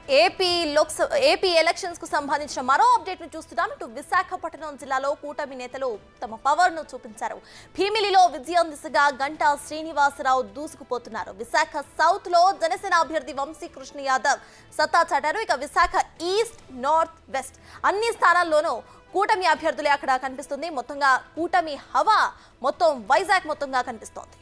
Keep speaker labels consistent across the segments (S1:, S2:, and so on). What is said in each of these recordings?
S1: AP elections కు సంబంధించిన మరో అప్డేట్ ను చూస్తున్నాం. ఇటు విశాఖపట్నం జిల్లాలో కూటమి నేతలు తమ పవర్ ను చూపించారు. భీమిలిలో విజయం దిశగా గంటా శ్రీనివాసరావు దూసుకుపోతున్నారు. విశాఖ సౌత్ లో జనసేన అభ్యర్థి వంశీకృష్ణ యాదవ్ సత్తా చాటారు. ఇక విశాఖ ఈస్ట్, నార్త్, వెస్ట్ అన్ని స్థానాల్లోనూ కూటమి అభ్యర్థులే అక్కడ కనిపిస్తుంది. మొత్తంగా కూటమి హవా మొత్తం వైజాగ్ మొత్తంగా కనిపిస్తోంది.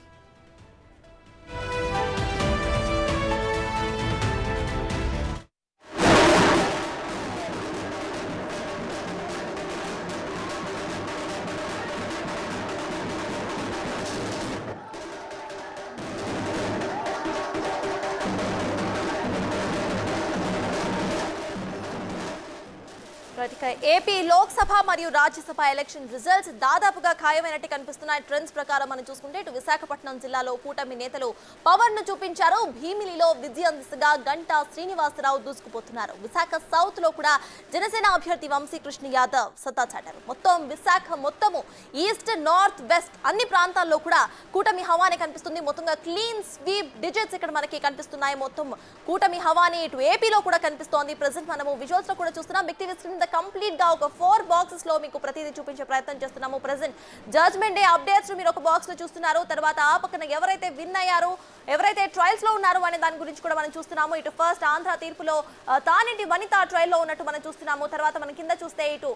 S1: ఏపీ లోక్సభ మరియు రాజ్యసభ ఎలక్షన్ రిజల్ట్స్ దాదాపుగా ఖాయమైనట్టు కనిపిస్తున్నాయి. ట్రెండ్స్ ప్రకారం మనం చూసుకుంటే ఇటు విశాఖపట్నం జిల్లాలో కూటమి నేతలు పవర్ ను చూపించారు. భీమిలిలో విజయం దిశగా గంటా శ్రీనివాసరావు దూసుకుపోతున్నారు. విశాఖ సౌత్ లో కూడా జనసేన అభ్యర్థి వంశీకృష్ణ యాదవ్ సత్తా చాటారు. విశాఖ మొత్తము ఈస్ట్, నార్త్, వెస్ట్ అన్ని ప్రాంతాల్లో కూడా కూటమి హవానే కనిపిస్తుంది. మొత్తంగా క్లీన్ స్వీప్ డిజిట్స్ ఇక్కడ మనకి కనిపిస్తున్నాయి. మొత్తం కూటమి హవానే ఇటు ఏపీలో కూడా కనిపిస్తోంది. ప్రెసెంట్ మనము విజువల్స్ లో కూడా చూస్తున్నాం. బిగ్ టీవీ స్క్రీన్ కంప్లీట్ గా ఒక 4 బాక్సెస్ లో మీకు ప్రతిదీ చూపించే ప్రయత్నం చేస్తున్నాము. ప్రెసెంట్ జడ్జ్మెంట్ డే అప్డేట్స్ మీరు ఒక బాక్స్ లో చూస్తున్నారు. తర్వాత ఆ పక్కన ఎవరైతే విన్ అయ్యారు, ఎవరైతే ట్రయల్స్ లో ఉన్నారు అనే దాని గురించి కూడా మనం చూస్తున్నాము. ఇటు ఫస్ట్ ఆంధ్ర తీర్పులో తానింటి వనిత ట్రయల్ లో ఉన్నట్టు మనం చూస్తున్నాము. తర్వాత మనం కింద చూస్తే ఇటు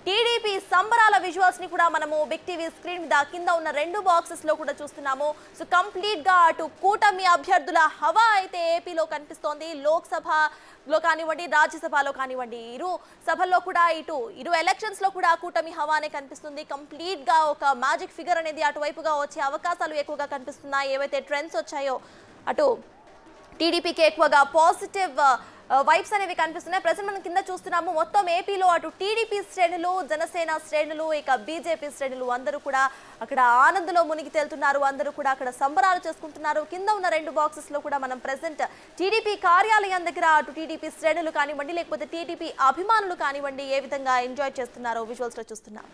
S1: టీడీపీ సంబరాల విజువల్స్ ని కూడా మనము బిగ్ టీవీ స్క్రీన్ మీద కింద ఉన్న 2 బాక్సెస్ లో కూడా చూస్తున్నాము. సో కంప్లీట్ గా అటు కూటమి అభ్యర్థుల హవా అయితే ఏపీలో కనిపిస్తోంది. లోక్సభలో కానివ్వండి, రాజ్యసభలో కానివ్వండి, ఇరు సభల్లో కూడా ఇరు ఎలక్షన్స్ లో కూడా కూటమి హవానే కనిపిస్తుంది. కంప్లీట్ గా ఒక మ్యాజిక్ ఫిగర్ అనేది అటువైపుగా వచ్చే అవకాశాలు ఎక్కువగా కనిపిస్తున్నాయి. ఏవైతే ట్రెండ్స్ వచ్చాయో అటు టీడీపీకి ఎక్కువగా పాజిటివ్ వైబ్స్ అనేవి కనిపిస్తున్నాయి. ప్రెసెంట్ మనం కింద చూస్తున్నాము. మొత్తం ఏపీలో అటు టీడీపీ శ్రేణులు, జనసేన శ్రేణులు, ఇక బీజేపీ శ్రేణులు అందరూ కూడా అక్కడ ఆనందంలో మునిగి తేలుతున్నారు. అందరూ కూడా అక్కడ సంబరాలు చేసుకుంటున్నారు. కింద ఉన్న 2 బాక్సెస్ లో కూడా మనం ప్రెసెంట్ టీడీపీ కార్యాలయం దగ్గర అటు టీడీపీ శ్రేణులు కానివ్వండి, లేకపోతే టీడీపీ అభిమానులు కానివ్వండి, ఏ విధంగా ఎంజాయ్ చేస్తున్నారో విజువల్స్ లో చూస్తున్నాం.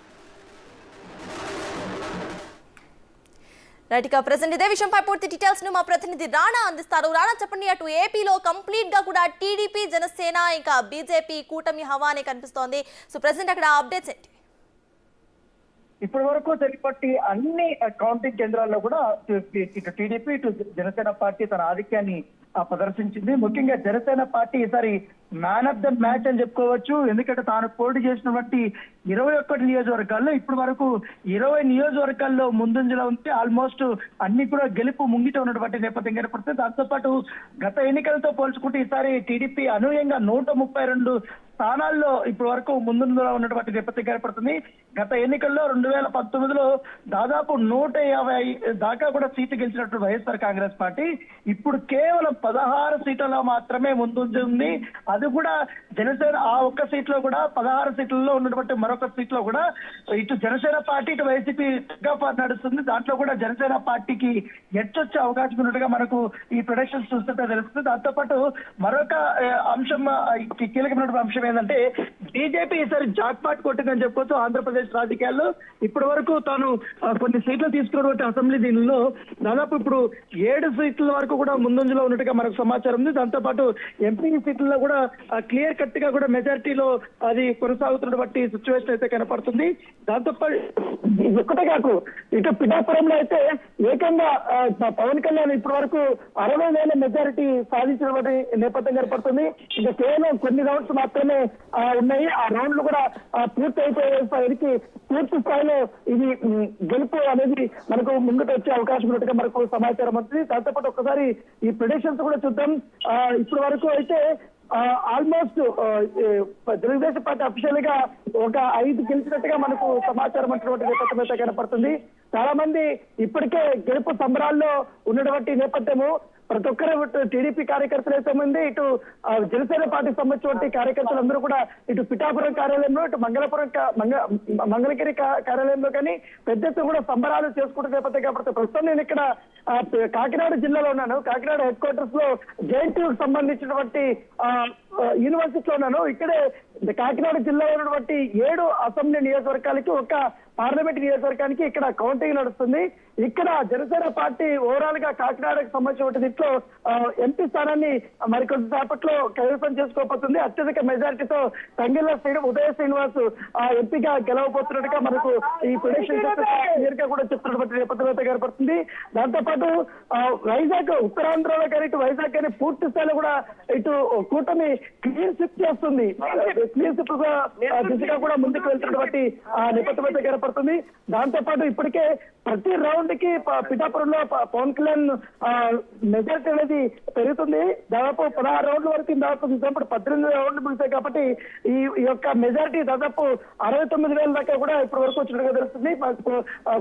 S1: రైట్, ఇక ప్రెసెంట్ ఇదే విషయంపై పూర్తి డీటెయిల్స్ ను మా ప్రతినిధి రాణా అందిస్తారు. రాణా, చెప్పండి, అటు ఏపీలో కంప్లీట్ గా కూడా టీడీపీ, జనసేన, ఇంకా బీజేపీ కూటమి హవానే కనిపిస్తోంది. సో ప్రెసెంట్ అక్కడ అప్డేట్స్ ఏంటి?
S2: ఇప్పటి వరకు తెలిపట్టి అన్ని కౌంటింగ్ కేంద్రాల్లో కూడా ఇటు టీడీపీ, ఇటు జనసేన పార్టీ తన ఆధిక్యాన్ని ప్రదర్శించింది. ముఖ్యంగా జనసేన పార్టీ ఈసారి మ్యాన్ ఆఫ్ ద మ్యాచ్ అని చెప్పుకోవచ్చు. ఎందుకంటే తాను పోటీ చేసినటువంటి 21 నియోజకవర్గాల్లో ఇప్పటి వరకు 20 నియోజకవర్గాల్లో ముందంజలో ఉంటే ఆల్మోస్ట్ అన్ని కూడా గెలుపు ముంగిట ఉన్నటువంటి నేపథ్యం ఏర్పడుతుంది. దాంతోపాటు గత ఎన్నికలతో పోల్చుకుంటే ఈసారి టీడీపీ అనూహ్యంగా 132 స్థానాల్లో ఇప్పటి వరకు ముందులో ఉన్నటువంటి నేపథ్యం ఏర్పడుతుంది. గత ఎన్నికల్లో 2019లో దాదాపు 150 దాకా కూడా సీట్లు గెలిచినట్టు వైఎస్ఆర్ కాంగ్రెస్ పార్టీ ఇప్పుడు కేవలం 16 సీట్లలో మాత్రమే ముందుంది. అది కూడా జనసేన ఆ ఒక్క సీట్లో కూడా 16 సీట్లలో ఉన్నటువంటి మరొక సీట్లో కూడా ఇటు జనసేన పార్టీ, ఇటు వైసీపీ నడుస్తుంది. దాంట్లో కూడా జనసేన పార్టీకి ఎచ్చొచ్చే అవకాశం ఉన్నట్టుగా మనకు ఈ ప్రొడక్షన్స్ చూస్తుంటే తెలుస్తుంది. దాంతోపాటు మరొక అంశం, కీలకమైనటువంటి అంశం ఏంటంటే బీజేపీ ఈసారి జాక్పాట్ కొట్టిందని చెప్పుకోవచ్చు. ఆంధ్రప్రదేశ్ రాజకీయాల్లో ఇప్పటి వరకు తాను కొన్ని సీట్లు తీసుకున్నటువంటి అసెంబ్లీ దీనిలో దాదాపు ఇప్పుడు 7 సీట్ల వరకు కూడా ముందంజలో ఉన్నట్టుగా మనకు సమాచారం ఉంది. దాంతోపాటు ఎంపీ సీట్లలో కూడా క్లియర్ కట్ గా కూడా మెజారిటీలో అది కొనసాగుతున్నటువంటి సిచ్యువేషన్ అయితే కనపడుతుంది. దాంతోపాటు ఒక్కటే కాకు ఇటు పిఠాపురంలో అయితే ఏకంగా పవన్ కళ్యాణ్ ఇప్పటి వరకు 60,000 మెజారిటీ సాధించినటువంటి నేపథ్యం ఏర్పడుతుంది. ఇంకా కేవలం కొన్ని రౌండ్స్ మాత్రమే ఉన్నాయి. ఆ రౌండ్లు కూడా పూర్తి అయిపోయేసరికి పూర్తి స్థాయిలో ఇది గెలుపు అనేది మనకు ముందుకు వచ్చే అవకాశం ఉన్నట్టుగా మనకు సమాచారం ఉంటుంది. దాంతోపాటు ఒక్కసారి ఈ ప్రెడిక్షన్స్ కూడా చూద్దాం. ఇప్పటి వరకు అయితే ఆల్మోస్ట్ తెలుగుదేశం పార్టీ అఫీషియల్ గా ఒక 5 గెలిచినట్టుగా మనకు సమాచారం అంటున్నటువంటి నేపథ్యం అయితే కనపడుతుంది. చాలా మంది ఇప్పటికే గెలుపు సంబరాల్లో ఉన్నటువంటి నేపథ్యము ప్రతి ఒక్కరు టీడీపీ కార్యకర్తలు అయితే ఉంది, ఇటు జనసేన పార్టీకి సంబంధించిన కార్యకర్తలందరూ కూడా ఇటు పిఠాపురం కార్యాలయంలో, ఇటు మంగళగిరి కార్యాలయంలో కానీ పెద్ద ఎత్తున కూడా సంబరాలు చేసుకుంటున్న నేపథ్యం కాబట్టి ప్రస్తుతం నేను ఇక్కడ కాకినాడ జిల్లాలో ఉన్నాను. కాకినాడ హెడ్ క్వార్టర్స్ లో జేఎన్టీయూకి సంబంధించినటువంటి యూనివర్సిటీలో ఉన్నాను. ఇక్కడే కాకినాడ జిల్లాలో ఉన్నటువంటి 7 అసెంబ్లీ నియోజకవర్గాలకి ఒక పార్లమెంట్ నియోజకవర్గానికి ఇక్కడ కౌంటింగ్ నడుస్తుంది. ఇక్కడ జనసేన పార్టీ ఓవరాల్ గా కాకినాడకు సంబంధించిన దీంట్లో ఎంపీ స్థానాన్ని మరికొద్దిసేపట్లో కైవసం చేసుకోబోతుంది. అత్యధిక మెజారిటీతో తంగిళ్ళ ఉదయ శ్రీనివాస్ ఎంపీగా గెలవబోతున్నట్టుగా మనకు ఈ ప్రిడిక్షన్స్ క్లియర్ గా కూడా చెప్తున్నటువంటి నేపథ్యంలో ఏర్పడుతుంది. దాంతోపాటు వైజాగ్ ఉత్తరాంధ్రలో కానీ ఇటు వైజాగ్ కానీ పూర్తి స్థాయిలో కూడా ఇటు కూటమి క్లీన్ స్విప్ చేస్తుంది. క్లీన్ స్విప్ దిశగా కూడా ముందుకు వెళ్తున్నటువంటి నేపథ్యంలో ఏర్పడుతుంది. దాంతోపాటు ఇప్పటికే ప్రతి రౌండ్ కి పిఠాపురంలో పవన్ కళ్యాణ్ మెజారిటీ అనేది పెరుగుతుంది. దాదాపు 16 రౌండ్ల వరకు దాదాపు చూసినప్పుడు 18 రౌండ్లు ముగిసాయి కాబట్టి ఈ యొక్క మెజారిటీ దాదాపు 69,000 దాకా కూడా ఇప్పటి వరకు వచ్చినట్టుగా తెలుస్తుంది.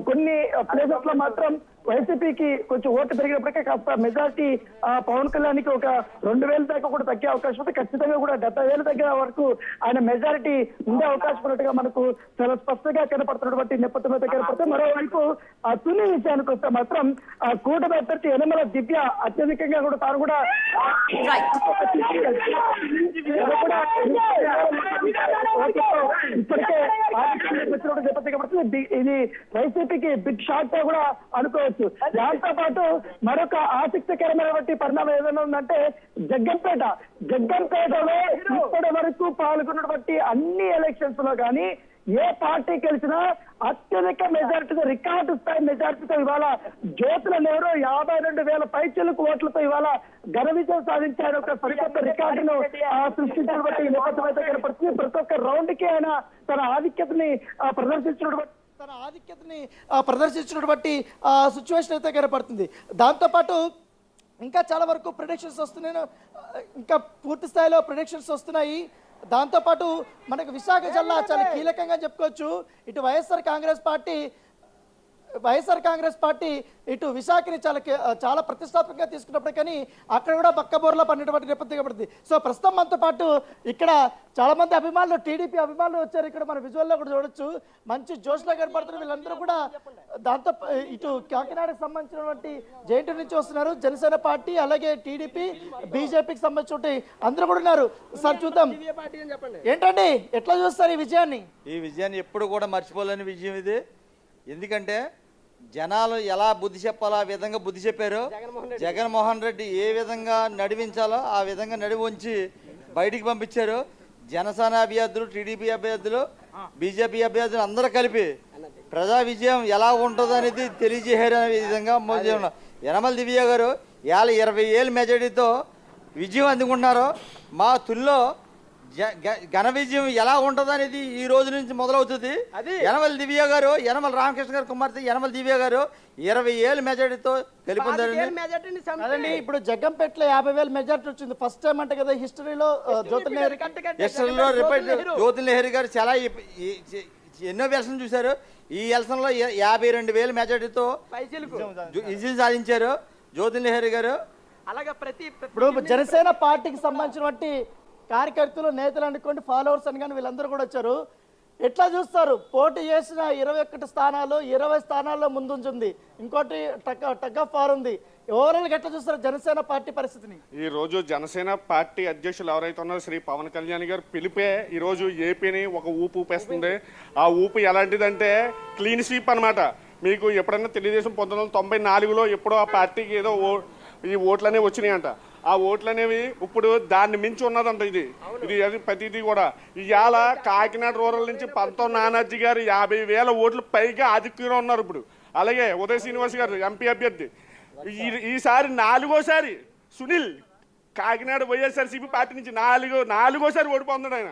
S2: కొన్ని ప్లేసెస్ లో మాత్రం వైసీపీకి కొంచెం ఓటు పెరిగినప్పటికీ కాస్త మెజారిటీ పవన్ కళ్యాణ్ కి ఒక 2,000 దాకా కూడా తగ్గే అవకాశం ఉంది. ఖచ్చితంగా కూడా 70,000 దగ్గర వరకు ఆయన మెజారిటీ ఉండే అవకాశం ఉన్నట్టుగా మనకు చాలా స్పష్టంగా కనపడుతున్నటువంటి నేపథ్యంలో కనపడుతుంది. మరోవైపు తుని విషయానికి వస్తే మాత్రం కూటమి అభ్యర్థి యనమల దివ్య అత్యధికంగా కూడా తాను కూడా ఇప్పటికే నేపథ్యం ఇది వైసీపీకి బిగ్ షాట్ గా కూడా అనుకోవచ్చు. దాంతో పాటు మరొక ఆసక్తికరమైనటువంటి పరిణామం ఏదైనా ఉందంటే జగ్గంపేటలో ఇప్పటి వరకు పాల్గొన్నటువంటి అన్ని ఎలక్షన్స్ లో కానీ ఏ పార్టీ గెలిచినా అత్యధిక మెజారిటీతో రికార్డు స్థాయి మెజారిటీతో ఇవాళ జ్యోతుల నెహ్రూ 52,000 పైచిలకు ఓట్లతో ఇవాళ ఘన విజయం సాధించారు. ఒక సరికొత్త రికార్డును సృష్టించినటువంటి నేపథ్యం అయితే కనపడుతుంది. ప్రతి ఒక్క రౌండ్ కి ఆయన తన ఆధిక్యతని ప్రదర్శించినటువంటి సిచ్యువేషన్ అయితే కనపడుతుంది. దాంతోపాటు ఇంకా చాలా వరకు ప్రిడిక్షన్స్ వస్తున్నాయి, ఇంకా పూర్తి స్థాయిలో ప్రిడిక్షన్స్ వస్తున్నాయి. దాంతోపాటు మనకు విశాఖ జిల్లా చాలా కీలకంగా చెప్పుకోవచ్చు. ఇటు వైఎస్ఆర్ కాంగ్రెస్ పార్టీ ఇటు విశాఖని చాలా ప్రతిష్టాత్మకంగా తీసుకున్నప్పుడు కానీ అక్కడ కూడా బక్కబోర్లో పడినటువంటి నేపథ్యం పడుతుంది. సో ప్రస్తుతం మనతో పాటు ఇక్కడ చాలా మంది అభిమానులు, టీడీపీ అభిమానులు వచ్చారు. ఇక్కడ మన విజువల్లో కూడా చూడొచ్చు, మంచి జోష్లో కనపడుతున్న వీళ్ళందరూ కూడా. దాంతో ఇటు కాకినాడకు సంబంధించినటువంటి జేఎన్టీ నుంచి వస్తున్నారు, జనసేన పార్టీ అలాగే టీడీపీ బీజేపీకి సంబంధించిన అందరూ కూడా ఉన్నారు. సార్ చూద్దాం ఏంటండి, ఎట్లా చూస్తారు ఈ విజయాన్ని?
S3: ఈ విజయాన్ని ఎప్పుడు కూడా మర్చిపోలేని విజయం ఇది. ఎందుకంటే జనాలు ఎలా బుద్ధి చెప్పాలో ఆ విధంగా బుద్ధి చెప్పారు. జగన్మోహన్ రెడ్డి ఏ విధంగా నడిపించాలో ఆ విధంగా నడిపించి బయటికి పంపించారు. జనసేన అభ్యర్థులు, టీడీపీ అభ్యర్థులు, బీజేపీ అభ్యర్థులు అందరూ కలిపి ప్రజా విజయం ఎలా ఉంటుందో అనేది తెలియజేశారు. అనే విధంగా యనమల దివ్య గారు 20,000 మెజారిటీతో విజయం అందుకుంటున్నారు. మా తుల్లో ఘన విజయం ఎలా ఉంటది అనేది ఈ రోజు నుంచి మొదలవుతుంది. యనమల దివ్య గారు, యనమల రామకృష్ణ గారు కుమార్తె యనమల దివ్య గారు 20,000 మెజారిటీతో గెలుపొందారండి.
S2: ఇప్పుడు జగ్గంపేటలో 50,000 మెజారిటీ వచ్చింది. ఫస్ట్ టైం అంటే కదా హిస్టరీలో జ్యోతుల నెహ్రూ గారు చాలా ఎన్నో ఎలక్షన్ చూశారు. ఈ ఎలక్షన్ లో 52,000 మెజారిటీతో విజయం సాధించారు జ్యోతుల నెహ్రూ గారు. అలాగే ఇప్పుడు జనసేన పార్టీకి సంబంధించినటువంటి కార్యకర్తలు, నేతలు అనుకోండి, ఫాలోవర్స్ అని కానీ వీళ్ళందరూ కూడా వచ్చారు. ఎట్లా చూస్తారు? పోటీ చేసిన 21 స్థానాలు 20 స్థానాల్లో ముందుంటుంది, ఇంకోటి టగ్ ఆఫ్ వార్ ఉంది. ఓవరాల్ గా ఎట్లా చూస్తారు జనసేన పార్టీ పరిస్థితిని?
S4: ఈ రోజు జనసేన పార్టీ అధ్యక్షులు ఎవరైతే ఉన్నారో శ్రీ పవన్ కళ్యాణ్ గారు పిలిపే ఈ రోజు ఏపీని ఒక ఊపు ఊపేస్తుంది. ఆ ఊపు ఎలాంటిదంటే క్లీన్ స్వీప్ అనమాట. మీకు ఎప్పుడన్నా తెలుగుదేశం 1994లో ఎప్పుడో ఆ పార్టీకి ఏదో ఈ ఓట్లు అనేవి వచ్చినాయి అంట. ఆ ఓట్లు అనేవి ఇప్పుడు దాన్ని మించి ఉన్నదంట. ఇది అది ప్రతిదీ కూడా ఇవాళ కాకినాడ రూరల్ నుంచి పంతం నానాజీ గారు 50,000 ఓట్లు పైగా ఆధిక్యంలో ఉన్నారు ఇప్పుడు. అలాగే ఉదయ శ్రీనివాస్ గారు ఎంపీ అభ్యర్థి ఈసారి 4వ సునీల్ కాకినాడ వైఎస్ఆర్సీపీ పార్టీ నుంచి నాలుగోసారి ఓడిపోతున్నాడు ఆయన.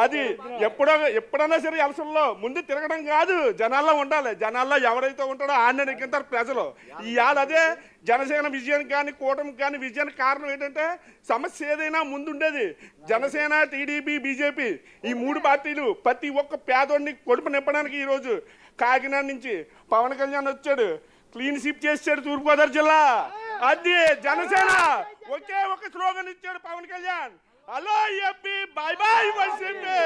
S4: అది ఎప్పుడైనా సరే ఎలక్షన్లో ముందు తిరగడం కాదు, జనాల్లో ఉండాలి. జనాల్లో ఎవరైతే ఉంటాడో ఆయన నెగ్గుతారు ప్రజలు. ఇవాళ అదే జనసేన విజయానికి కానీ కూటమికి కానీ విజయానికి కారణం ఏంటంటే సమస్య ఏదైనా ముందుండేది జనసేన, టీడీపీ, బీజేపీ ఈ 3 పార్టీలు ప్రతి ఒక్క పేదోడిని కొడుపు నింపడానికి ఈరోజు కాకినాడ నుంచి పవన్ కళ్యాణ్ వచ్చాడు, క్లీన్ స్వీప్ చేసాడు తూర్పుగోదావరి జిల్లా. అది జనసేన ఒకే ఒక స్లోగన్ ఇచ్చాడు Pawan Kalyan, hello MP bye bye YCP.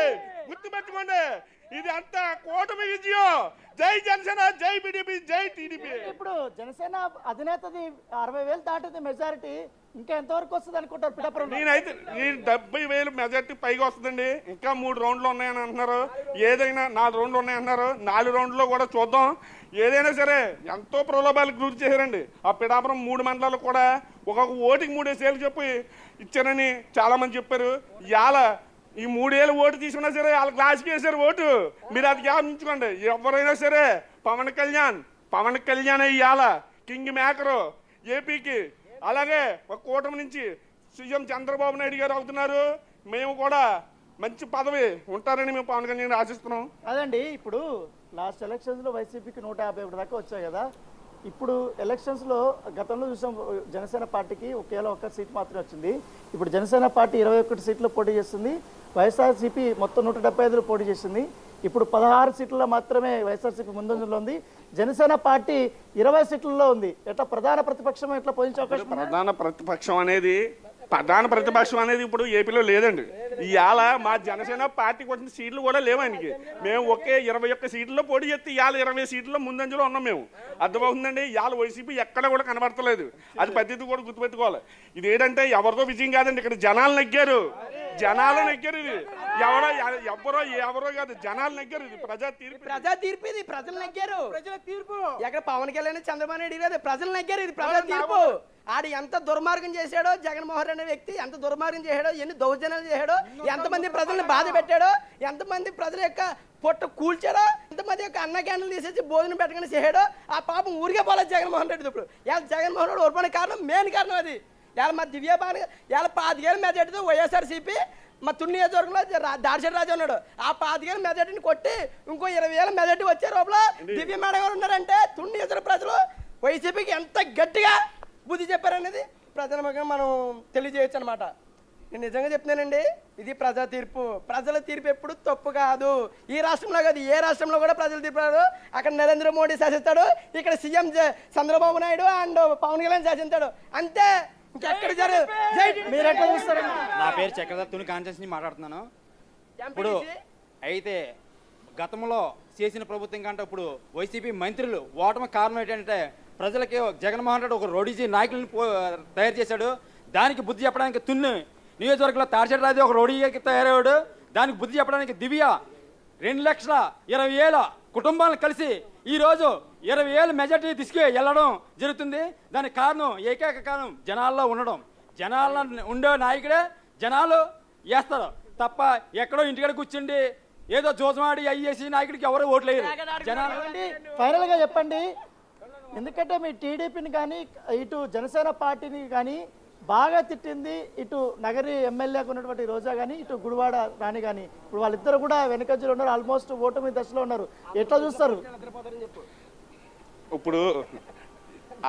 S4: గుర్తుపెట్టుకోండి, ఇది అంతా కూటమి విజయం. జై జనసేన, జై బీజేపీ, జై టీడీపీ.
S2: ఇప్పుడు జనసేన అధినేతది 60,000 దాటింది మెజారిటీ,
S5: ఇంకా ఎంతవరకు వస్తుంది అనుకుంటారు పిఠాపురం?
S4: నేనైతే ఈ 70,000 మెజార్టీ పైగా వస్తుందండి. ఇంకా 3 రౌండ్లు ఉన్నాయని అంటున్నారు. ఏదైనా 4 రౌండ్లు ఉన్నాయంటున్నారు. 4 రౌండ్లో కూడా చూద్దాం. ఏదైనా సరే ఎంతో ప్రలోభాలకు గురి చేశారండి. ఆ పిఠాపురం 3 మండలాలు కూడా ఒక్కొక్క ఓటుకి 3 వేలు చెప్పి ఇచ్చారని చాలా మంది చెప్పారు. ఇవాళ ఈ 3 వేలు ఓటు తీసుకున్నా సరే వాళ్ళ క్లాస్కి వేశారు ఓటు. మీరు అది గమనించుకోండి. ఎవరైనా సరే పవన్ కళ్యాణ్ ఇవాళ కింగ్ మేకరు ఏపీకి. అలాగే ఒక కూటమి నుంచి సీఎం చంద్రబాబు నాయుడు గారు అవుతున్నారు. మేము కూడా మంచి పదవి ఉంటారని మేము పవన్ కళ్యాణ్ ఆశిస్తున్నాం.
S5: అదండి, ఇప్పుడు లాస్ట్ ఎలక్షన్స్లో వైసీపీకి 151 దాకా వచ్చాయి కదా. ఇప్పుడు ఎలక్షన్స్లో గతంలో చూసాం జనసేన పార్టీకి ఒకేలా 1 సీట్ మాత్రమే వచ్చింది. ఇప్పుడు జనసేన పార్టీ 21 సీట్లు పోటీ చేస్తుంది. వైఎస్ఆర్సీపీ మొత్తం 175 పోటీ చేసింది. ఇప్పుడు 16 సీట్లలో మాత్రమే వైఎస్ఆర్సీపీ ముందంజలో ఉంది. జనసేన పార్టీ 20 సీట్లలో ఉంది. ఎట్లా ప్రధాన ప్రతిపక్షం ఎట్లా పోయించే అవకాశం ఉంది?
S4: ప్రధాన ప్రతిపక్షం అనేది ఇప్పుడు ఏపీలో లేదండి. ఇవాళ మా జనసేన పార్టీకి వచ్చిన సీట్లు కూడా లేవు ఆయనకి. మేము ఒకే 21 సీట్లలో పోటీ చేస్తే ఇవాళ 20 సీట్లలో ముందంజలో ఉన్నాం మేము. అర్థమవుతుందండి. ఇవాళ వైసీపీ ఎక్కడ కూడా కనబడతలేదు. అది పద్ధతి కూడా గుర్తుపెట్టుకోవాలి. ఇది ఏంటంటే ఎవరితో విజయం కాదండి, ఇక్కడ జనాలు నెగ్గారు. ఇది ఎవరో కాదు, జనాలు నెగ్గారు. ఇది ప్రజా తీర్పు
S6: ఇది ప్రజలు నెగ్గారు. ప్రజల తీర్పు ఎక్కడ పవన్ కళ్యాణ్ చంద్రబాబు నాయుడు కాదు, ప్రజలు నెగ్గారు. ఇది ప్రజా తీర్పు. ఆడు ఎంత దుర్మార్గం చేశాడో, జగన్మోహన్ అనే వ్యక్తి ఎంత దుర్మార్గం చేశాడో, ఎన్ని దౌర్జన్యాలు చేశాడో, ఎంతమంది ప్రజల్ని బాధ పెట్టాడో, ఎంతమంది ప్రజల యొక్క పొట్ట కూల్చాడో, ఎంతమంది యొక్క అన్న క్యాండిల్ తీసేసి భోజనం పెట్టకుండా చేశాడో, ఆ పాపం ఊరికే పోలేదు జగన్మోహన్ రెడ్డి. ఇప్పుడు ఇలా జగన్మోహన్ రెడ్డి ఓడిపోయిన కారణం, మెయిన్ కారణం అది. ఇలా మా దివ్యబాను ఇలా 25,000 మెజార్టీతో వైఎస్ఆర్సీపీ మా తుని నియోజకవర్గంలో దాడిశెట్టి రాజు ఉన్నాడు. ఆ 25,000 మెజార్టీని కొట్టి ఇంకో 20,000 మెజార్టీ వచ్చే లోపల దివ్య మేడం గారు ఉన్నారంటే తుని నియోజకవర్గ ప్రజలు వైసీపీకి ఎంత గట్టిగా బుద్ధి చెప్పారనేది ప్రజల మనం తెలియజేయచ్చు అనమాట. నేను నిజంగా చెప్తున్నానండి, ఇది ప్రజా తీర్పు. ప్రజల తీర్పు ఎప్పుడు తప్పు కాదు. ఈ రాష్ట్రంలో కాదు, ఏ రాష్ట్రంలో కూడా ప్రజల తీర్పు రాదు. అక్కడ నరేంద్ర మోడీ శాసిస్తాడు, ఇక్కడ సీఎం చంద్రబాబు నాయుడు అండ్ పవన్ కళ్యాణ్ శాసించాడు. అంతే. ఇంకెక్కడ
S5: మీరు ఎట్లా చూస్తారు?
S7: నా పేరు చక్రధర్, తుని కాన్స్టిట్యూన్సీ నుంచి మాట్లాడుతున్నాను. ఇప్పుడు అయితే గతంలో చేసిన ప్రభుత్వం కంటే ఇప్పుడు వైసీపీ మంత్రులు ఓటమి కారణం ఏంటంటే ప్రజలకి జగన్మోహన్ రెడ్డి ఒక రోడీజీ నాయకులను తయారు చేశాడు. దానికి బుద్ధి చెప్పడానికి తుని నియోజకవర్గంలో తాడిశెట్టి రాజు ఒక రోడీకి తయారయ్యాడు. దానికి బుద్ధి చెప్పడానికి దివ్య 2,20,000 కుటుంబాలను కలిసి ఈరోజు 20,000 మెజార్టీ తీసుకు వెళ్ళడం జరుగుతుంది. దానికి కారణం, ఏకైక కారణం జనాల్లో ఉండడం. జనాల్లో ఉండే నాయకుడే జనాలు వేస్తారు తప్ప ఎక్కడో ఇంటికాడ కూర్చుండి ఏదో జోసమాడి అయ్యేసి నాయకుడికి ఎవరు ఓట్లు వేయరు. జనాలు
S5: ఫైనల్గా చెప్పండి, ఎందుకంటే మీ టీడీపీని కానీ ఇటు జనసేన పార్టీని కానీ బాగా తిట్టింది ఇటు నగరి ఎమ్మెల్యేగా ఉన్నటువంటి రోజా కానీ ఇటు గుడివాడ రాణి కానీ. ఇప్పుడు వాళ్ళిద్దరు కూడా వెనకంజలో ఉన్నారు, ఆల్మోస్ట్ ఓటమి దశలో ఉన్నారు. ఎట్లా చూస్తారు?
S4: ఇప్పుడు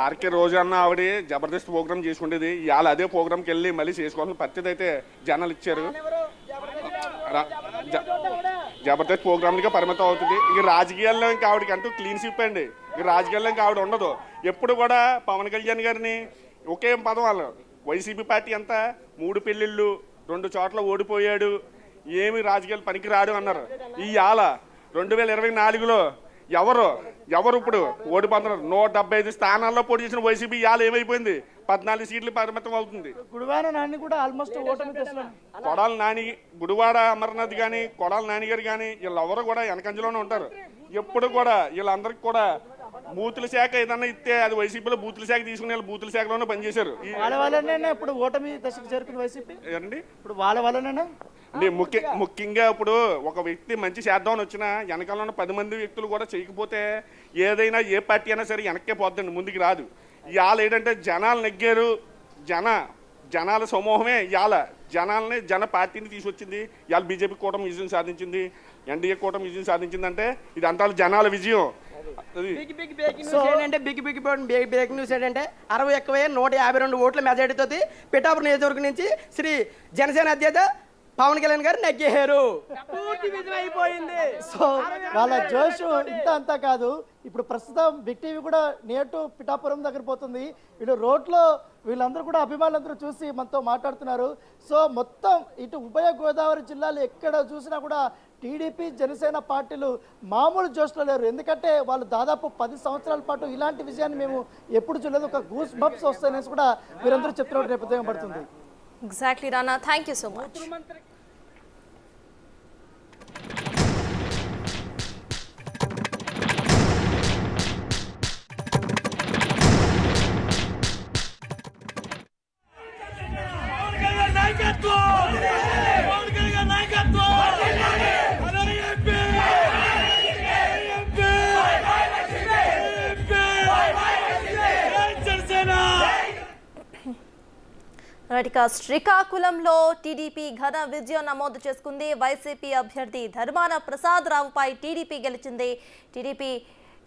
S4: ఆర్కే రోజా అన్న ఆవిడ జబర్దస్త్ ప్రోగ్రామ్ చేసుకుంటేది. ఇవాళ అదే ప్రోగ్రామ్కి వెళ్ళి మళ్ళీ చేసుకోవాల్సిన పరిస్థితి అయితే జనాలు ఇచ్చారు. జబర్దస్త్ ప్రోగ్రామ్లకే పరిమితం అవుతుంది. ఇంక రాజకీయాల్లో ఇంకా ఆవిడకి అంటూ క్లీన్ స్వీప్ అండి. ఇంక రాజకీయాల్లో ఇంకా ఆవిడ ఉండదు. ఎప్పుడు కూడా పవన్ కళ్యాణ్ గారిని ఒకే పదం వాళ్ళు, వైసీపీ పార్టీ అంతా 3 పెళ్ళిళ్ళు 2 చోట్ల ఓడిపోయాడు, ఏమి రాజకీయాలు పనికి రాడు అన్నారు. ఇవాళ 2024లో ఎవరు ఇప్పుడు ఓడిపోతున్నారు? 175 స్థానాల్లో పోటీ చేసిన వైసీపీ ఇవాళ ఏమైపోయింది? 14 సీట్లు పరిమితం అవుతుంది.
S5: గుడివాడ నాని కూడా ఆల్మోస్ట్ ఓటమి దశలో.
S4: కొడాల నాని, గుడివాడ అమర్నాథ్ కానీ, కొడాల నాని గారు కానీ వీళ్ళెవరు కూడా వెనకంజలోనే ఉంటారు. ఎప్పుడు కూడా వీళ్ళందరికీ కూడా బూతుల శాఖ ఏదన్నా ఇస్తే అది వైసీపీలో బూతుల శాఖ తీసుకుని బూతుల శాఖలోనే పనిచేశారు.
S5: వాళ్ళ వల్లనే ఇప్పుడు ఓటమి దశకు చేరుకుంది వైసీపీ.
S4: ఏంటండి
S5: ఇప్పుడు వాళ్ళ వల్లనేనా?
S4: ముఖ్యంగా ఇప్పుడు ఒక వ్యక్తి మంచి చేద్దామని వచ్చినా వెనకాల ఉన్న 10 మంది వ్యక్తులు కూడా చేయకపోతే ఏదైనా ఏ పార్టీ అయినా సరే వెనక్కే పోద్దండి, ముందుకు రాదు. ఇవాళ ఏంటంటే జనాలు నెగ్గారు. జనాల సమూహమే ఇవాళ జన పార్టీని తీసుకొచ్చింది. ఇవాళ బీజేపీ కూటమి విజయం సాధించింది, ఎన్డీఏ కూటమి విజయం సాధించిందంటే ఇది అంతా జనాల విజయం.
S6: బ్రేకింగ్ న్యూస్ ఏంటంటే 61,152 ఓట్ల మెజార్టీతో పిఠాపురం నియోజకవర్గం నుంచి శ్రీ జనసేన అధ్యక్ష పవన్ కళ్యాణ్ గారు నెగ్గేశారు. పూర్తి విజయం అయిపోయింది.
S5: సో వాళ్ళ జోష్ ఇంత అంతా కాదు. ఇప్పుడు ప్రస్తుతం బిగ్ టీవీ కూడా నియర్ టు పిఠాపురం దగ్గర పోతుంది. వీళ్ళు రోడ్లో వీళ్ళందరూ కూడా అభిమానులందరూ చూసి మనతో మాట్లాడుతున్నారు. సో మొత్తం ఇటు ఉభయ గోదావరి జిల్లాలు ఎక్కడ చూసినా కూడా టీడీపీ జనసేన పార్టీలు మామూలు జోష్లో లేరు. ఎందుకంటే వాళ్ళు దాదాపు 10 సంవత్సరాల పాటు ఇలాంటి విజయాన్ని మేము ఎప్పుడు చూడలేదు. ఒక గూస్ బంప్స్ వస్తాయనేసి కూడా వీరందరూ చెప్తున్నట్టు నేపథ్యం పడుతుంది.
S1: Exactly Rana, thank you so much. శ్రీకాకుళంలో టీడీపీ ఘన విజయం నమోదు చేసుకుంది. వైసీపీ అభ్యర్థి ధర్మాన ప్రసాద్ రావుపై టీడీపీ గెలిచింది. టీడీపీ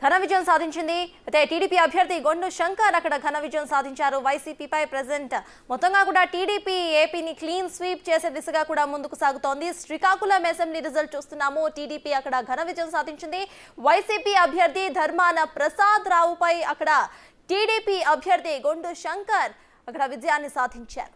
S1: ఘన విజయం సాధించింది. అయితే టీడీపీ అభ్యర్థి గొండు శంకర్ అక్కడ ఘన విజయం సాధించారు. వైసీపీపై ప్రెజెంట్ మొత్తంగా కూడా టీడీపీ ఏపీని క్లీన్ స్వీప్ చేసే దిశగా కూడా ముందుకు సాగుతోంది. శ్రీకాకుళం అసెంబ్లీ రిజల్ట్ చూస్తున్నాము. టీడీపీ అక్కడ ఘన విజయం సాధించింది. వైసీపీ అభ్యర్థి ధర్మాన ప్రసాద్ రావుపై అక్కడ టీడీపీ అభ్యర్థి గొండు శంకర్ అక్కడ విజయాన్ని సాధించారు.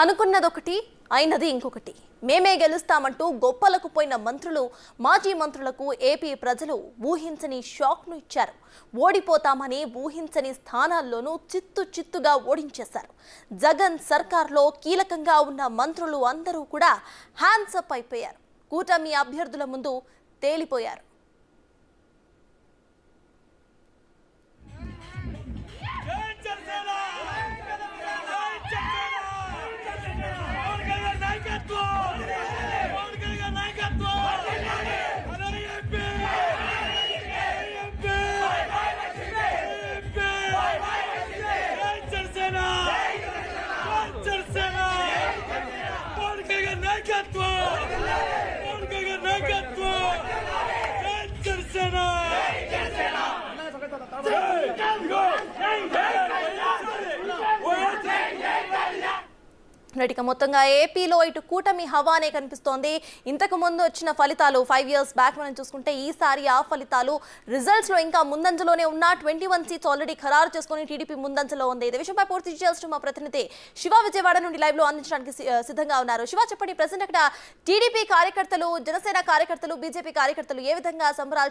S1: అనుకున్నదొకటి అయినది ఇంకొకటి. మేమే గెలుస్తామంటూ గొప్పలకు పోయిన మంత్రులు, మాజీ మంత్రులకు ఏపీ ప్రజలు ఊహించని షాక్ను ఇచ్చారు. ఓడిపోతామని ఊహించని స్థానాల్లోనూ చిత్తుగా ఓడించేశారు. జగన్ సర్కార్లో కీలకంగా ఉన్న మంత్రులు అందరూ కూడా హ్యాండ్స్ అప్ అయిపోయారు. కూటమి అభ్యర్థుల ముందు తేలిపోయారు. ఇక మొత్తంగా ఏపీలో ఇటు కూటమి హవానే కనిపిస్తోంది. ఇంతకు ముందు వచ్చిన ఫలితాలు 5 years బ్యాక్ మనం చూసుకుంటే ఈసారి ఆ ఫలితాలు రిజల్ట్స్ లో ఇంకా ముందంజలోనే ఉన్న 21 సీట్స్ ఆల్రెడీ ఖరారు చేసుకుని టీడీపీ ముందంజలో ఉంది. ఇదే విషయంపై పూర్తి డీటెయిల్స్ మా ప్రతినిధి శివ విజయవాడ నుండి లైవ్ లో అందించడానికి సిద్ధంగా ఉన్నారు. శివ, చెప్పండి, ప్రెసెంట్ అక్కడ టీడీపీ కార్యకర్తలు, జనసేన కార్యకర్తలు, బీజేపీ కార్యకర్తలు ఏ విధంగా సంబరాలు